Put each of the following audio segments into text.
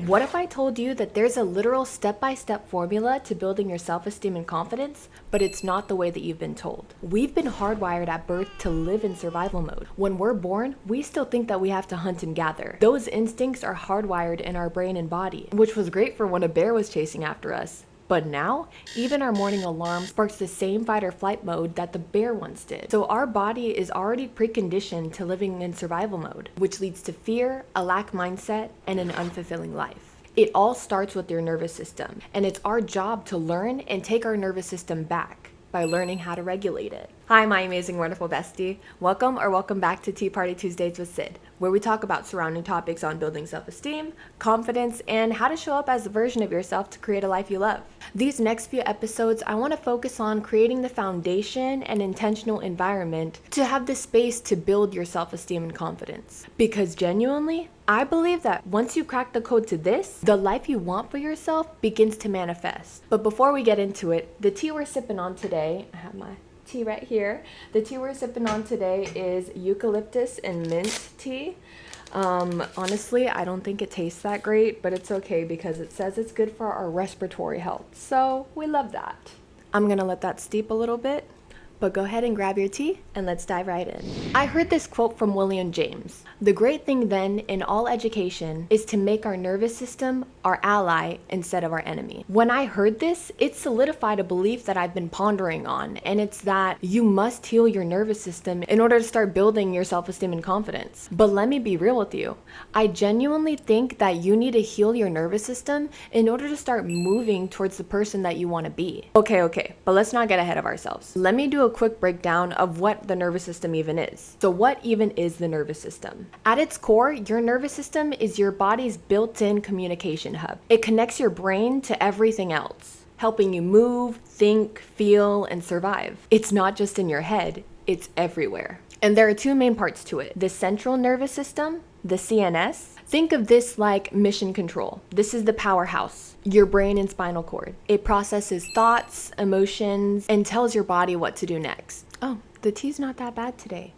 What if I told you that there's a literal step-by-step formula to building your self-esteem and confidence, but it's not the way that you've been told? We've been hardwired at birth to live in survival mode. When we're born, we still think that we have to hunt and gather. Those instincts are hardwired in our brain and body, which was great for when a bear was chasing after us. But now, even our morning alarm sparks the same fight or flight mode that the bear once did. So our body is already preconditioned to living in survival mode, which leads to fear, a lack mindset, and an unfulfilling life. It all starts with your nervous system, and it's our job to learn and take our nervous system back by learning how to regulate it. Hi, my amazing, wonderful bestie. Welcome back to Tea Party Tuesdays with Sid, where we talk about surrounding topics on building self-esteem, confidence, and how to show up as the version of yourself to create a life you love. These next few episodes, I want to focus on creating the foundation and intentional environment to have the space to build your self-esteem and confidence. Because genuinely, I believe that once you crack the code to this, the life you want for yourself begins to manifest. But before we get into it, the tea we're sipping on today, I have my tea right here. The tea we're sipping on today is eucalyptus and mint tea. Honestly, I don't think it tastes that great, but it's okay because it says it's good for our respiratory health. So we love that. I'm gonna let that steep a little bit, but go ahead and grab your tea and let's dive right in. I heard this quote from William James. The great thing then in all education is to make our nervous system our ally instead of our enemy. When I heard this, it solidified a belief that I've been pondering on, and it's that you must heal your nervous system in order to start building your self-esteem and confidence. But let me be real with you. I genuinely think that you need to heal your nervous system in order to start moving towards the person that you want to be. Okay, but let's not get ahead of ourselves. Let me do a quick breakdown of what the nervous system even is. So what even is the nervous system? At its core, your nervous system is your body's built-in communication hub. It connects your brain to everything else, helping you move, think, feel, and survive. It's not just in your head, it's everywhere. And there are two main parts to it. The central nervous system, the CNS. Think of this like mission control. This is the powerhouse, your brain and spinal cord. It processes thoughts, emotions, and tells your body what to do next. Oh, the tea's not that bad today.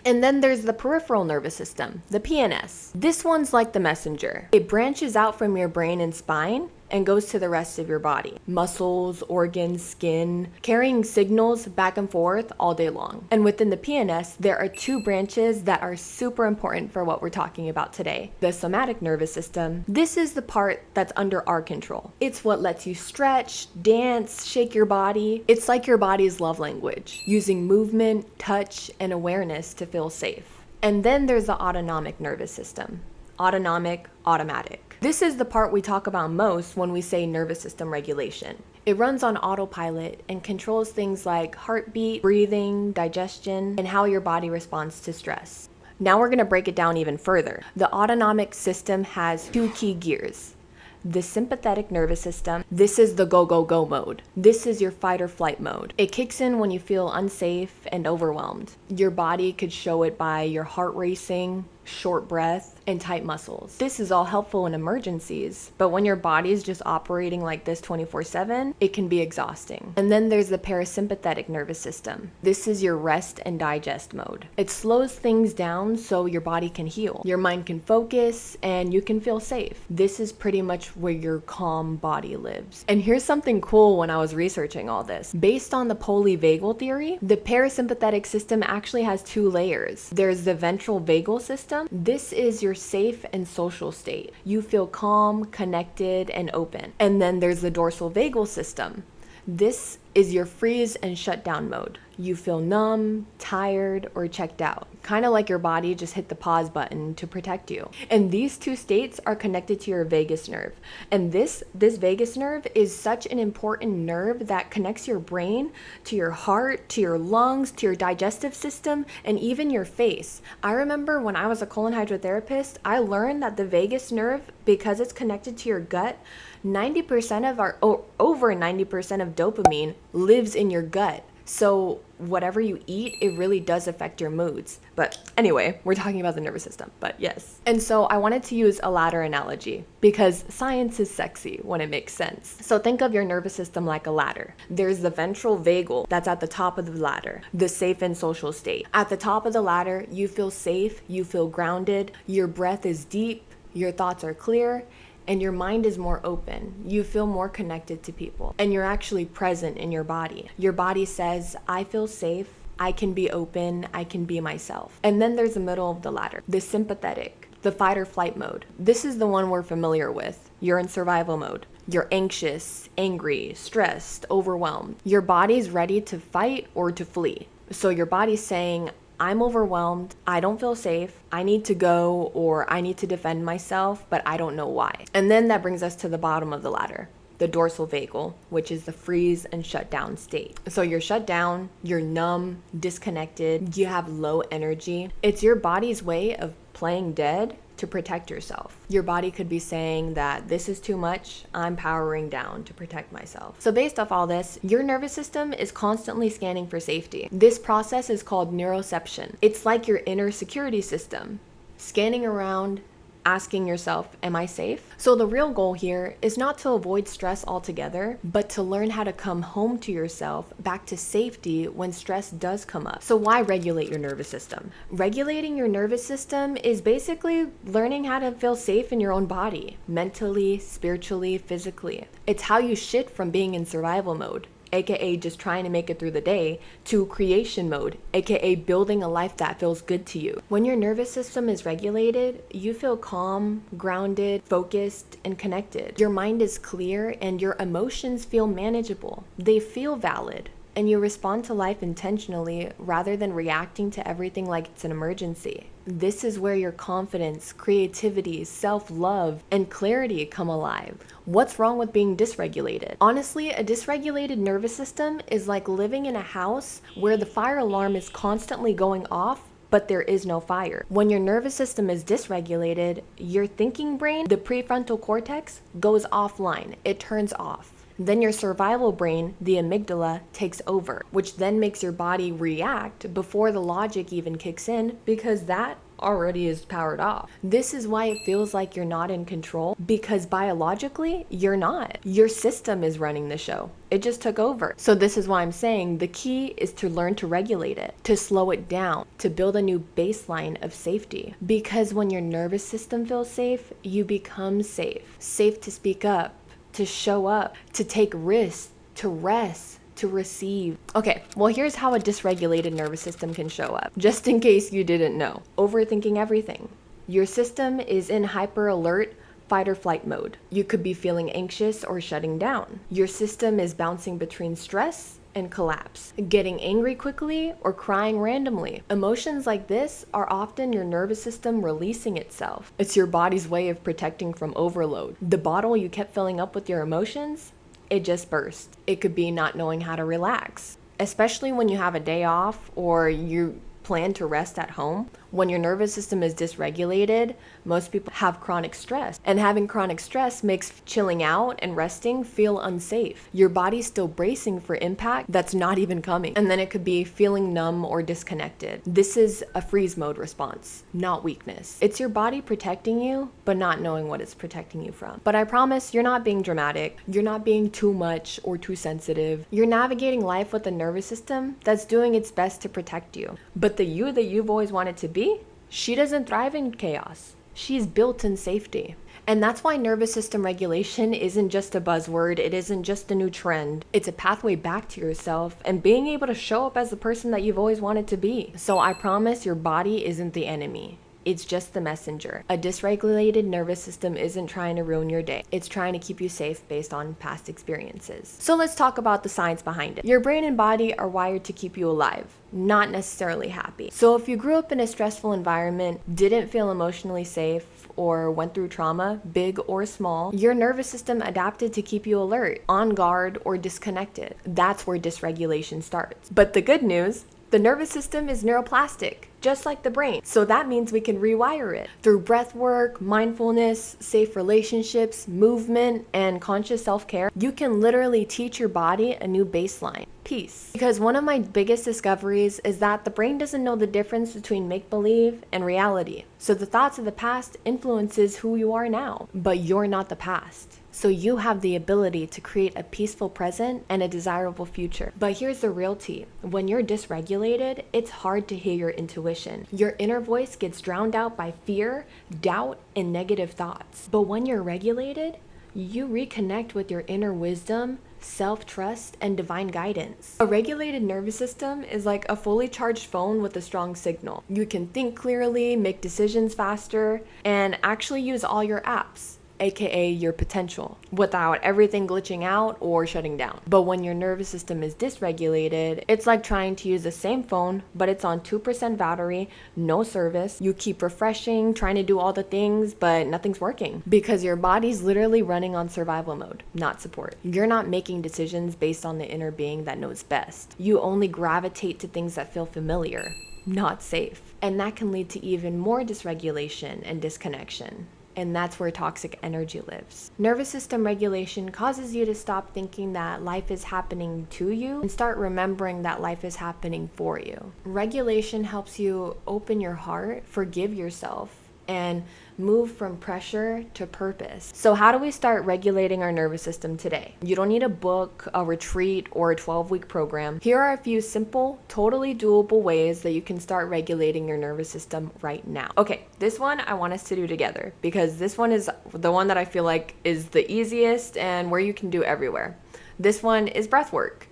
And then there's the peripheral nervous system, the PNS. This one's like the messenger. It branches out from your brain and spine and goes to the rest of your body. Muscles, organs, skin, carrying signals back and forth all day long. And within the PNS, there are two branches that are super important for what we're talking about today. The somatic nervous system. This is the part that's under our control. It's what lets you stretch, dance, shake your body. It's like your body's love language, using movement, touch, and awareness to feel safe. And then there's the autonomic nervous system. Autonomic, automatic. This is the part we talk about most when we say nervous system regulation. It runs on autopilot and controls things like heartbeat, breathing, digestion, and how your body responds to stress. Now we're going to break it down even further. The autonomic system has two key gears. The sympathetic nervous system, this is the go mode. This is your fight or flight mode. It kicks in when you feel unsafe and overwhelmed. Your body could show it by your heart racing, short breath, and tight muscles. This is all helpful in emergencies, but when your body is just operating like this 24/7, it can be exhausting. And then there's the parasympathetic nervous system. This is your rest and digest mode. It slows things down so your body can heal. Your mind can focus and you can feel safe. This is pretty much where your calm body lives. And here's something cool when I was researching all this. Based on the polyvagal theory, the parasympathetic system actually has two layers. There's the ventral vagal system. This is your safe and social state. You feel calm, connected, and open. And then there's the dorsal vagal system. This is your freeze and shut down mode. You feel numb, tired, or checked out. Kind of like your body just hit the pause button to protect you. And these two states are connected to your vagus nerve. And this vagus nerve is such an important nerve that connects your brain to your heart, to your lungs, to your digestive system, and even your face. I remember when I was a colon hydrotherapist, I learned that the vagus nerve, because it's connected to your gut, 90% of over 90% of dopamine lives in your gut. So whatever you eat, it really does affect your moods. But anyway, we're talking about the nervous system, but yes. And so I wanted to use a ladder analogy because science is sexy when it makes sense. So think of your nervous system like a ladder. There's the ventral vagal that's at the top of the ladder, the safe and social state. At the top of the ladder, you feel safe, you feel grounded, your breath is deep, your thoughts are clear, and your mind is more open. You feel more connected to people, and you're actually present in your body. Your body says, I feel safe, I can be open, I can be myself. And then there's the middle of the ladder, the sympathetic, the fight or flight mode. This is the one we're familiar with. You're in survival mode. You're anxious, angry, stressed, overwhelmed. Your body's ready to fight or to flee. So your body's saying, I'm overwhelmed, I don't feel safe, I need to go, or I need to defend myself, but I don't know why. And then that brings us to the bottom of the ladder, the dorsal vagal, which is the freeze and shut down state. So you're shut down, you're numb, disconnected, you have low energy. It's your body's way of playing dead to protect yourself. Your body could be saying that this is too much, I'm powering down to protect myself. So based off all this, your nervous system is constantly scanning for safety. This process is called neuroception. It's like your inner security system, scanning around, asking yourself, am I safe? So the real goal here is not to avoid stress altogether, but to learn how to come home to yourself, back to safety when stress does come up. So why regulate your nervous system? Regulating your nervous system is basically learning how to feel safe in your own body, mentally, spiritually, physically. It's how you shift from being in survival mode, aka just trying to make it through the day, to creation mode, aka building a life that feels good to you. When your nervous system is regulated, you feel calm, grounded, focused, and connected. Your mind is clear and your emotions feel manageable. They feel valid. And you respond to life intentionally rather than reacting to everything like it's an emergency. This is where your confidence, creativity, self-love, and clarity come alive. What's wrong with being dysregulated? Honestly, a dysregulated nervous system is like living in a house where the fire alarm is constantly going off, but there is no fire. When your nervous system is dysregulated, your thinking brain, the prefrontal cortex, goes offline. It turns off. Then your survival brain, the amygdala, takes over, which then makes your body react before the logic even kicks in, because that already is powered off. This is why it feels like you're not in control, because biologically, you're not. Your system is running the show. It just took over. So this is why I'm saying the key is to learn to regulate it, to slow it down, to build a new baseline of safety. Because when your nervous system feels safe, you become safe. Safe to speak up, to show up, to take risks, to rest, to receive. Okay, well here's how a dysregulated nervous system can show up, just in case you didn't know. Overthinking everything. Your system is in hyper alert, fight or flight mode. You could be feeling anxious or shutting down. Your system is bouncing between stress and collapse, getting angry quickly or crying randomly. Emotions like this are often your nervous system releasing itself. It's your body's way of protecting from overload. The bottle you kept filling up with your emotions, it just burst. It could be not knowing how to relax, especially when you have a day off or you plan to rest at home. When your nervous system is dysregulated, most people have chronic stress. And having chronic stress makes chilling out and resting feel unsafe. Your body's still bracing for impact that's not even coming. And then it could be feeling numb or disconnected. This is a freeze mode response, not weakness. It's your body protecting you, but not knowing what it's protecting you from. But I promise you're not being dramatic. You're not being too much or too sensitive. You're navigating life with a nervous system that's doing its best to protect you. But the you that you've always wanted to be, she doesn't thrive in chaos. She's built in safety. And that's why nervous system regulation isn't just a buzzword. It isn't just a new trend. It's a pathway back to yourself and being able to show up as the person that you've always wanted to be. So I promise your body isn't the enemy. It's just the messenger. A dysregulated nervous system isn't trying to ruin your day. It's trying to keep you safe based on past experiences. So let's talk about the science behind it. Your brain and body are wired to keep you alive, not necessarily happy. So if you grew up in a stressful environment, didn't feel emotionally safe, or went through trauma, big or small, your nervous system adapted to keep you alert, on guard, or disconnected. That's where dysregulation starts. But the good news, the nervous system is neuroplastic, just like the brain. So that means we can rewire it through breath work, mindfulness, safe relationships, movement, and conscious self-care. You can literally teach your body a new baseline, peace. Because one of my biggest discoveries is that the brain doesn't know the difference between make-believe and reality. So the thoughts of the past influences who you are now, but you're not the past. so you have the ability to create a peaceful present and a desirable future. But here's the real tea. When you're dysregulated, it's hard to hear your intuition. Your inner voice gets drowned out by fear, doubt, and negative thoughts. But when you're regulated, you reconnect with your inner wisdom, self-trust, and divine guidance. A regulated nervous system is like a fully charged phone with a strong signal. You can think clearly, make decisions faster, and actually use all your apps, aka your potential, without everything glitching out or shutting down. But when your nervous system is dysregulated, it's like trying to use the same phone, but it's on 2% battery, no service. You keep refreshing, trying to do all the things, but nothing's working because your body's literally running on survival mode, not support. You're not making decisions based on the inner being that knows best. You only gravitate to things that feel familiar, not safe. And that can lead to even more dysregulation and disconnection. And that's where toxic energy lives. Nervous system regulation causes you to stop thinking that life is happening to you and start remembering that life is happening for you. Regulation helps you open your heart, forgive yourself, and move from pressure to purpose. So how do we start regulating our nervous system today? You don't need a book, a retreat, or a 12-week program. Here are a few simple, totally doable ways that you can start regulating your nervous system right now. Okay, this one I want us to do together because this one is the one that I feel like is the easiest and where you can do everywhere. This one is breathwork.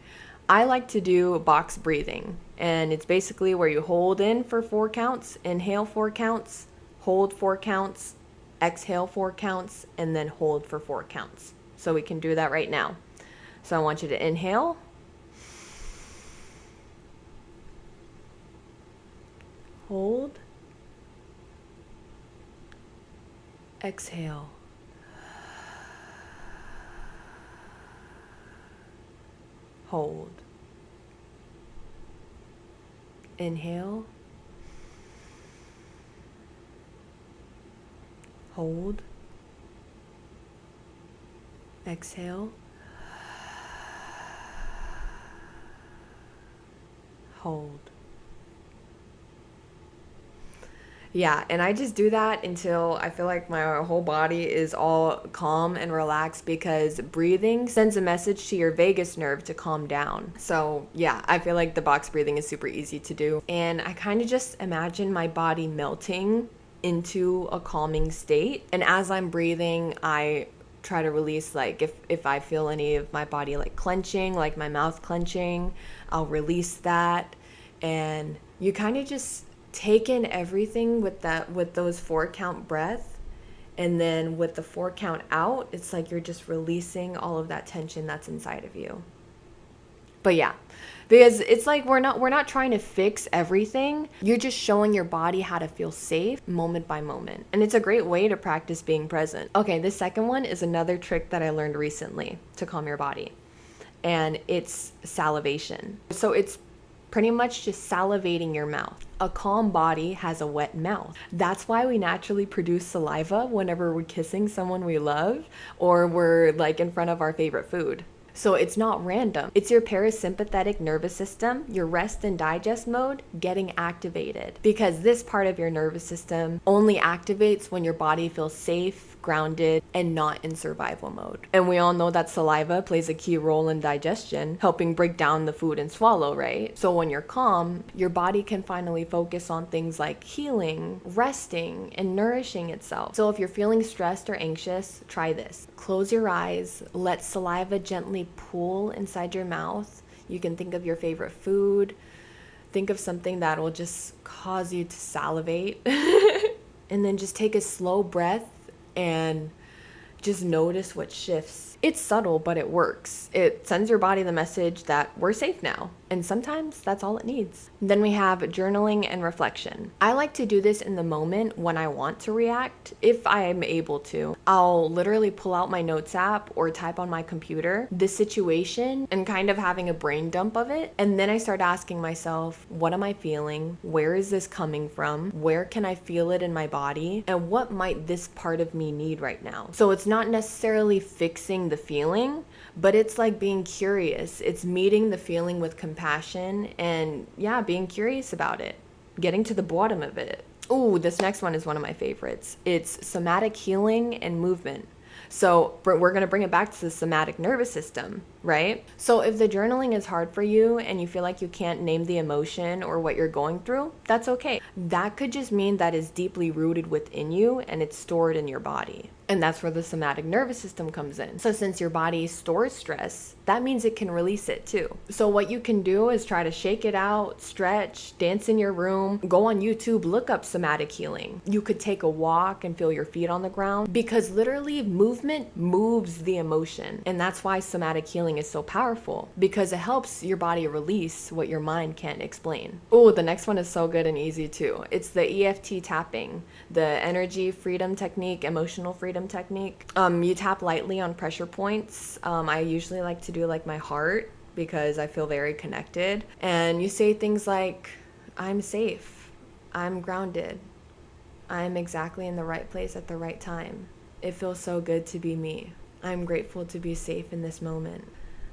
I like to do box breathing, and it's basically where you hold in for 4 counts, inhale 4 counts, hold 4 counts, exhale 4 counts, and then hold for 4 counts. So we can do that right now. So I want you to inhale, hold, exhale, hold, inhale, hold, exhale, hold. Yeah, and I just do that until I feel like my whole body is all calm and relaxed because breathing sends a message to your vagus nerve to calm down. So yeah, I feel like the box breathing is super easy to do. And I kind of just imagine my body melting into a calming state. And as I'm breathing, I try to release, like if I feel any of my body like clenching, like my mouth clenching, I'll release that. And you kind of just take in everything with those 4 count breath. And then with the 4 count out, it's like you're just releasing all of that tension that's inside of you. But yeah, because it's like we're not trying to fix everything. You're just showing your body how to feel safe moment by moment. And it's a great way to practice being present. Okay, the second one is another trick that I learned recently to calm your body. And it's salivation. So it's pretty much just salivating your mouth. A calm body has a wet mouth. That's why we naturally produce saliva whenever we're kissing someone we love or we're like in front of our favorite food. So it's not random. It's your parasympathetic nervous system, your rest and digest mode, getting activated. Because this part of your nervous system only activates when your body feels safe, grounded, and not in survival mode. And we all know that saliva plays a key role in digestion, helping break down the food and swallow, right? So when you're calm, your body can finally focus on things like healing, resting, and nourishing itself. So if you're feeling stressed or anxious, try this. Close your eyes, let saliva gently pool inside your mouth. You can think of your favorite food. Think of something that will just cause you to salivate. And then just take a slow breath and just notice what shifts. It's subtle, but it works. It sends your body the message that we're safe now. And sometimes that's all it needs. Then we have journaling and reflection. I like to do this in the moment when I want to react, if I am able to. I'll literally pull out my notes app or type on my computer the situation and kind of having a brain dump of it. And then I start asking myself, what am I feeling? Where is this coming from? Where can I feel it in my body? And what might this part of me need right now? So it's not necessarily fixing the feeling, but it's like being curious. It's meeting the feeling with compassion and being curious about it, getting to the bottom of it. Ooh, this next one is one of my favorites. It's somatic healing and movement. So we're going to bring it back to the somatic nervous system, right? So if the journaling is hard for you and you feel like you can't name the emotion or what you're going through, that's okay. That could just mean that it's deeply rooted within you and it's stored in your body. And that's where the somatic nervous system comes in. So since your body stores stress, that means it can release it too. So what you can do is try to shake it out, stretch, dance in your room, go on YouTube, look up somatic healing. You could take a walk and feel your feet on the ground, because literally movement moves the emotion. And that's why somatic healing is so powerful, because it helps your body release what your mind can't explain. Oh, the next one is so good and easy too. It's the EFT tapping, the energy freedom technique, emotional freedom technique. You tap lightly on pressure points. I usually like to do like my heart, because I feel very connected. And you say things like, I'm safe, I'm grounded, I'm exactly in the right place at the right time. It feels so good to be me. I'm grateful to be safe in this moment.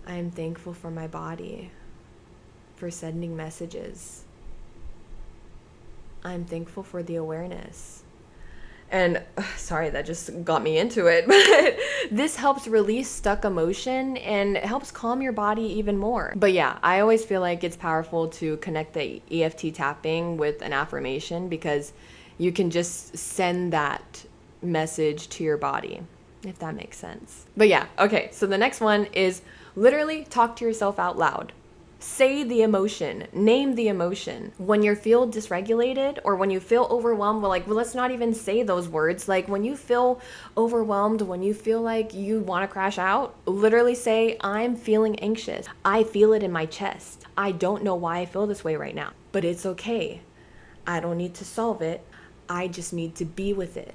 I am thankful for my body, for sending messages. I'm thankful for the awareness. And sorry, that just got me into it, but this helps release stuck emotion and it helps calm your body even more. But yeah, I always feel like it's powerful to connect the EFT tapping with an affirmation, because you can just send that message to your body, if that makes sense. But yeah, okay, so the next one is literally talk to yourself out loud. Say the emotion, name the emotion. When you feel dysregulated or when you feel overwhelmed, well, let's not even say those words. Like when you feel overwhelmed, when you feel like you want to crash out, literally say, I'm feeling anxious. I feel it in my chest. I don't know why I feel this way right now, but it's okay. I don't need to solve it. I just need to be with it.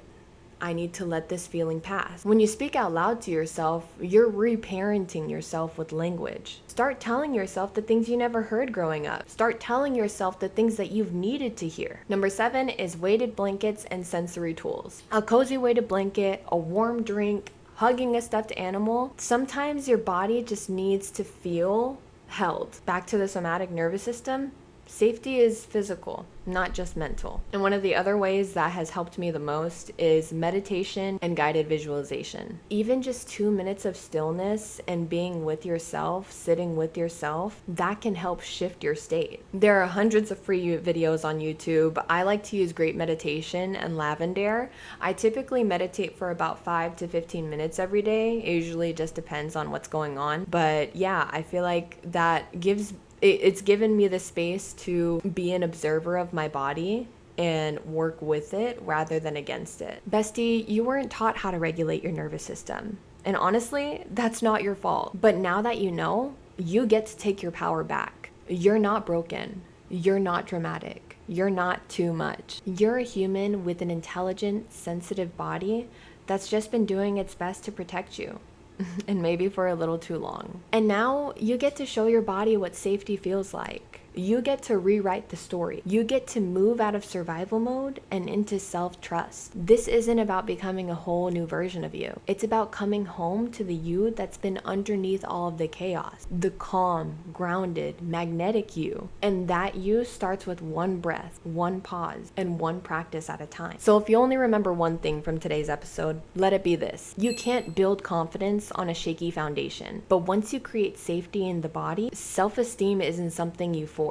I need to let this feeling pass. When you speak out loud to yourself, you're reparenting yourself with language. Start telling yourself the things you never heard growing up. Start telling yourself the things that you've needed to hear. Number 7 is weighted blankets and sensory tools. A cozy weighted blanket, a warm drink, hugging a stuffed animal. Sometimes your body just needs to feel held. Back to the somatic nervous system. Safety is physical, not just mental. And one of the other ways that has helped me the most is meditation and guided visualization. Even just 2 minutes of stillness and being with yourself, sitting with yourself, that can help shift your state. There are hundreds of free videos on YouTube. I like to use Great Meditation and Lavender. I typically meditate for about 5 to 15 minutes every day. It usually just depends on what's going on. But yeah, I feel like that it's given me the space to be an observer of my body and work with it rather than against it. Bestie, you weren't taught how to regulate your nervous system. And honestly, that's not your fault. But now that you know, you get to take your power back. You're not broken. You're not dramatic. You're not too much. You're a human with an intelligent, sensitive body that's just been doing its best to protect you. And maybe for a little too long. And now you get to show your body what safety feels like. You get to rewrite the story. You get to move out of survival mode and into self-trust. This isn't about becoming a whole new version of you. It's about coming home to the you that's been underneath all of the chaos. The calm, grounded, magnetic you. And that you starts with one breath, one pause, and one practice at a time. So if you only remember one thing from today's episode, let it be this. You can't build confidence on a shaky foundation. But once you create safety in the body, self-esteem isn't something you force.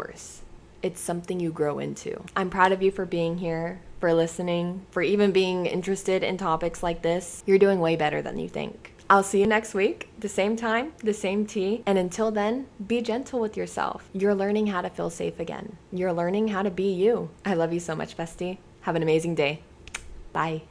It's something you grow into. I'm proud of you for being here, for listening, for even being interested in topics like this. You're doing way better than you think. I'll see you next week, the same time, the same tea. And until then, be gentle with yourself. You're learning how to feel safe again. You're learning how to be you. I love you so much, bestie. Have an amazing day. Bye.